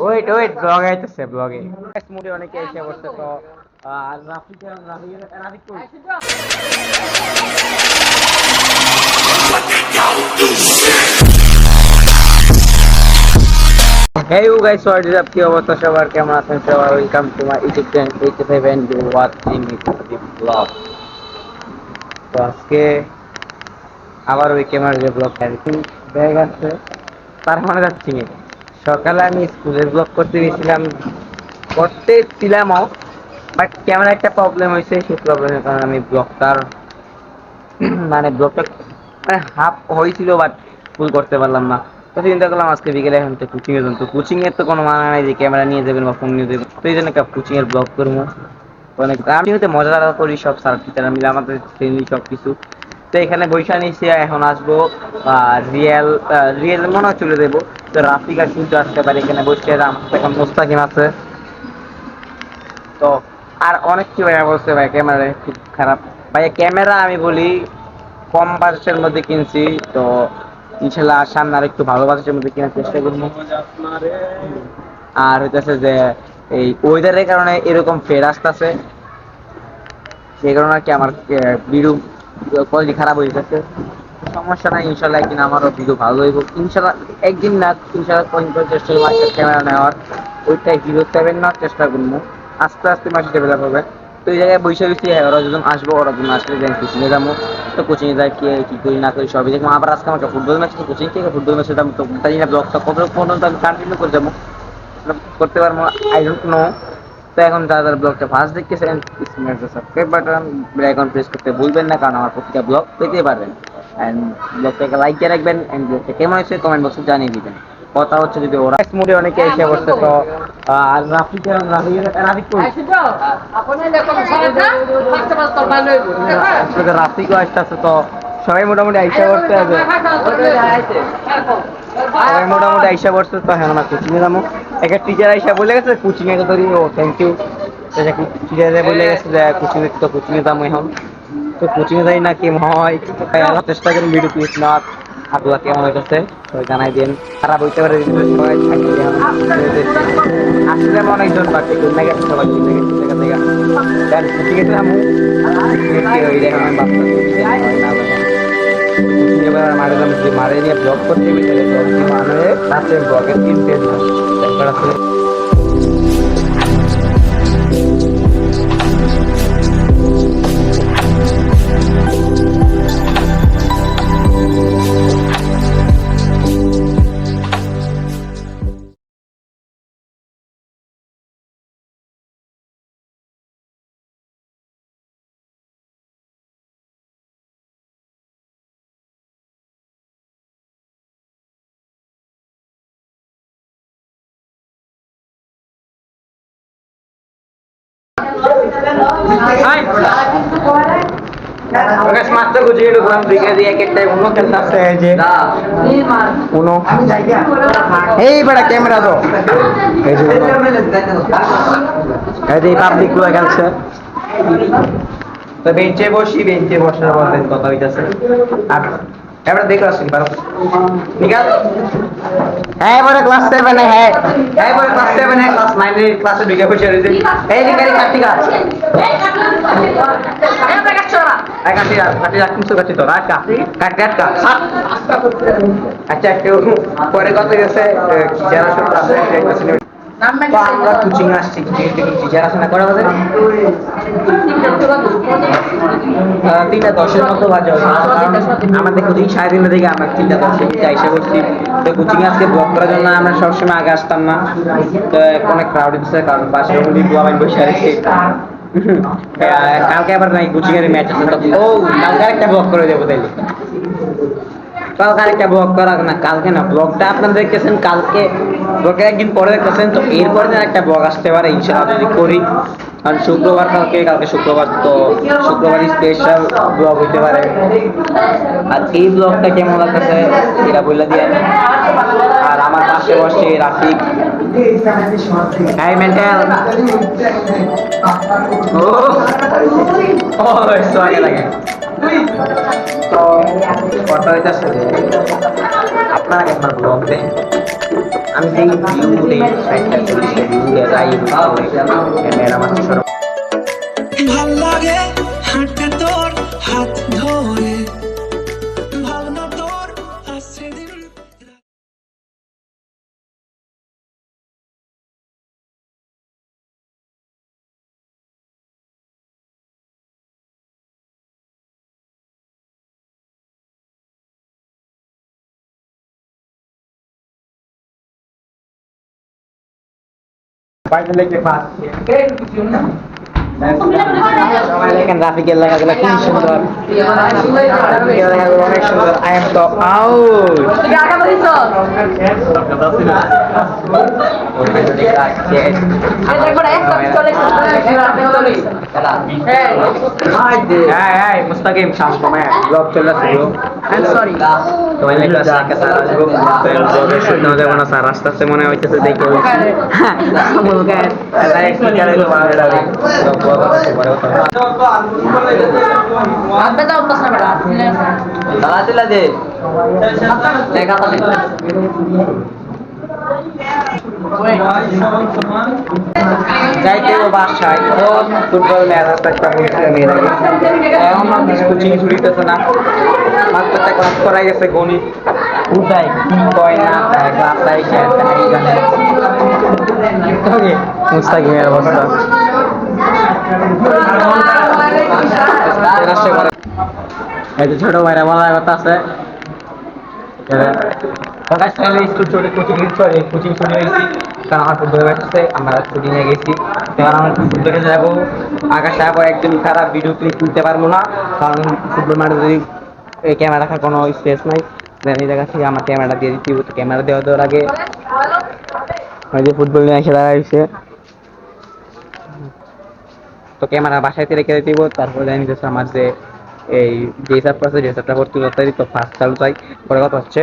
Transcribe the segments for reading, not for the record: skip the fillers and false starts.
Wait wait blog আইতেছে ব্লগে মুডে অনেকে এসে বসছে তো আর রাফিক রাফিক কই Hey you guys, what is up? কি অবস্থা সবার, কেমন আছেন সবাই? Welcome to my YouTube channel 87 you watching the vlog. তো আজকে আবার ওই ক্যামেরা যে ব্লগ এডিটিং ব্যাগ আছে তার মানে যাচ্ছি। সকালে আমি স্কুলের ব্লগ করতেছিলামও, বাট ক্যামেরা একটা প্রবলেম হয়েছে, সেই প্রবলেমের কারণে আমি ব্লগটার ব্লগটা হাফ হয়েছিল বাট ফুল করতে পারলাম না। তো চিন্তা করলাম আজকে বিকেলে এখন তো কোচিং এর জন্য, তো কোচিং এর তো কোনো মানা নাই যে ক্যামেরা নিয়ে যাবেন বা ফোন নিয়ে যাবেন, তো এই জন্য একটা কোচিং এর ব্লগ করবো। অনেক আমি হয়তো মজা করি সব স্যার টিচাররা মিলে আমাদের শ্রেণী সব কিছু। তো এখানে বৈশা নিয়েছি, এখন আসবো রিয়েল রিয়েল মনে হয় চলে দেবো। তো রাফিক আর কিন্তু আসতে পারে এখানে বসে, এখন মোস্তাকিম আছে। তো আর অনেক কি ভাইয়া বলছে ভাই ক্যামেরা খুব খারাপ। ভাইয়া ক্যামেরা আমি বলি কম বাজেটের মধ্যে কিনছি, তো ইনশাল্লাহ সামনে আর একটু ভালো বাজেটের মধ্যে কেনার চেষ্টা করবো। আর হইতেছে যে এই ওয়েদারের কারণে এরকম ফের আসতেছে, সেই কারণে আর কি আমার ভিডিও কোয়ালিটি খারাপ হয়ে যাচ্ছে। সমস্যা নাই, ইনশাল্লাহ একদিন আমারও ভিডিও ভালো হইব ইনশাল্লাহ। একদিন না, ইনশাল্লাহ চেষ্টা করবো একটা ক্যামেরা নেওয়ার, ওইটাই হিরো 7 নেওয়ার চেষ্টা করবো। আস্তে আস্তে মাসে ডেভেলপ হবে। তো এই জায়গায় বসে বসে ওরা যখন আসবো, ওরা যখন আসলে যাই কোচিংয়ে যাবো। তো কোচিংয়ে যাই কি করি না করি সবই দেখবো। আবার আজকে আমাকে ফুটবল ম্যাচ, কোচিং থেকে ফুটবল ম্যাচে যাবো, তো তাই না ব্লগটা কত পর্যন্ত আমি কন্টিনিউ করে যাবো, করতে পারবো আই ডোন্ট নো। তো এখন যারা যারা ব্লগটা ফার্স্ট দেখতেছেন, subscribe button bell icon press করতে ভুলবেন না, কারণ আমার প্রতিটা ব্লগ পেতে পারবেন। এন্ড ব্লগটাকে লাইক দিয়ে রাখবেন, এন্ড ব্লগটা কেমন হয়েছে কমেন্ট বক্সে জানিয়ে দিবেন। কথা হচ্ছে যদি ওরা মুডে অনেকে এসে বসছে, তো আর রাফিক রাফিক কই রাফিকও আসতেছে, তো সবাই মোটামুটি আইসা করতে হবে, সবাই মোটামুটি আইসা পড়ছে। তো হ্যাঁ আমরা কোচিংয়ে যাবো। একটা টিচার আইসা বলে গেছে কোচিংয়ে ধরি, ও থ্যাংক ইউ। টিচার বলে গেছে যে কোচিংয়ে যাবো এখন। তো কোচিংয়ে যাই না কেমন হয় চেষ্টা করি ভিডিও প্লিজ না আগুয়া কেমন হইতেছে সবাই জানাই দিন। খারাপ হইতে পারে সবাই থাকি আসলে অনেকজন বাড়ছে না গেছে, সবাই জায়গা জায়গা কোচিংয়ে যাবো। মারে যাবো, যে মারে নিয়ে ব্লগ করতে মানে রাতে ব্লগের 3 পেজ একবার আসলে মাত্র গুছিয়ে ঢুকলাম দিকে দিয়ে এক একটা উনো খেলতেছে, এই যে উনো এই বড় ক্যামেরা তো এই যে পাবলিক গুলো খেলছে। তো বেঞ্চে বসার বলেন কথা হইতেছে। আর এবারে দেখে আসছি পারো ঠিক আছে। হ্যাঁ এবারে ক্লাস 7 এ, হ্যাঁ এবারে ক্লাস 7 এ, ক্লাস 9 এর ক্লাসে ঢুকে বসে রয়েছে। এই যে গাড়ি কাটি কাট আচ্ছা একটু পরে কথা গেছে যারা সব আমরা কোচিং আসছি, টিচার আসে না করা বাজে 3:10 মতো বাজে, কারণ আমাদের কোচিং 3:30 থেকে আমরা 3:10 আইসা করছি। তো কোচিং আজকে ব্লক করার জন্য আমরা সবসময় আগে আসতাম না, তো অনেক ক্রাউড হচ্ছে কারণ পাশে বসে আছে। কালকে আবার নাই কোচিং এর ম্যাচ আছে, তো ও কালকে একটা ব্লক করে দেবো তাইলে। কালকে আরেকটা ব্লগ করা না, কালকে না, ব্লগটা আপনারা দেখতেছেন কালকে, ব্লগের একদিন পরে দেখতেছেন, তো এরপরে যেন একটা ব্লগ আসতে পারে ইনশাআল্লাহ যদি করি। কারণ শুক্রবার কালকে শুক্রবার, তো শুক্রবারই স্পেশাল ব্লগ হইতে পারে। আর এই ব্লগটা কেমন লাগতেছে এটা বলে দিয়ে। আর আমার পাশে বসে রাফিক, মেন্টাল ও আগে লাগে তো কথা হইতেছে যে আপনারা একবার ব্লগ দেন, আমি যেই ভিউ দেই 60-40 ভিউ দেয় আমার সরব ভাল লাগে হাঁটতে তোর হাত ধরে ভাবনা তোর আসছে দিন ফাইনালি কে পাস সবাই দেখেন রাফিকের লাগাগুলো কি সুন্দর, রাফিকের লাগাগুলো অনেক সুন্দর। আই এম তো আউট মুস্তাকিম শান্ত में ব্লগ চলছে ব্রো সরি তো এই ক্লাস থেকে স্যার আসবো ব্লগে শুট না দেব না স্যার রাস্তা से মনে হইতেছে দেখে মুলকে লাইক করে তো মারা যাবে आपका तो अपना समय रहा দাদা দিলা দে দেখা তো যাইতে ও বাসায় কোন ফুটবল ম্যাচ আসতে মেয়ে লাগে এখন মানুষ কোচিং ছুটিতেছে না, মাত্র ক্লাস করাই গেছে গণিত বুঝাই কি কয় না ক্লাস আইসে মুস্তাকিমের অবস্থা এই যে ছোট ভাইরা বলার কথা আছে প্রকাশ চাইলে স্কুল চলে কোচিং চলে গেছি, কারণ আমার ফুটবল ম্যাচ আছে, আমরা ছুটি নিয়ে গেছি। এবার আমার ফুটবলে যাবো, আকাশে যাবো, একদম খারাপ ভিডিও ক্লিপ তুলতে পারবো না, কারণ ফুটবল মাঠে যদি এই ক্যামেরা রাখার কোনো স্পেস নাই। এই জায়গা থেকে আমার ক্যামেরা দিয়ে দিচ্ছি, ক্যামেরা দেওয়ার আগে ওই যে ফুটবল নিয়ে এসে দাঁড়াইছে, তো ক্যামেরা বাসায় রেখে দিব। তারপরে জানি যে আমার যে এই ড্রেসআপ আছে, ড্রেসআপটা করতে তো ফার্স্ট চালু চাই। পরে কথা হচ্ছে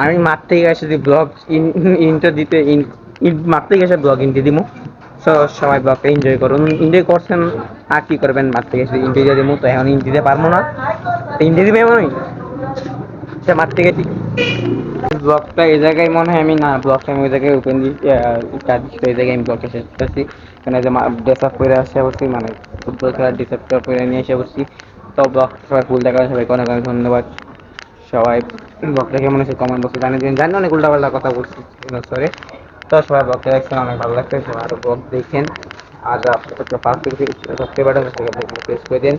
আমি মাঠ থেকে এসে যদি ব্লগ ইন্টো দিতে মাঠ থেকে এসে ব্লগ ইন্টি দিব, সো সবাই ব্লগটা এনজয় করুন। এনজয় করছেন আর কি করবেন, মাঠ থেকে এসে ইন্টি দিয়ে দিব, তো এখন ইন্টি দিতে পারবো না, ইন্টি দিবে আমি সে মাঠ থেকে ব্লগটা এই জায়গায় মনে হয় আমি না ব্লগটা আমি ওই জায়গায় ওপেন দিই, এই জায়গায় আমি ব্লগটা শেষ করছি। মানে যে ড্রেস আপ করে আসে বলছি, মানে ফুটবল খেলার ড্রেস আপ করে নিয়ে এসে বলছি। তো ব্লগ সবাই ফুল দেখা সবাইকে অনেক অনেক ধন্যবাদ। সবাই ব্লগটা কেমন হয়েছে কমেন্ট বক্সে জানি অনেক উল্টাপাল্টা কথা বলছি সরি। তো সবাই ব্লগটা দেখছেন, অনেক ভালো লাগছে, সবাই আরো ব্লগ দেখেন। আর সাবস্ক্রাইব বাটন প্রেস করে দিন।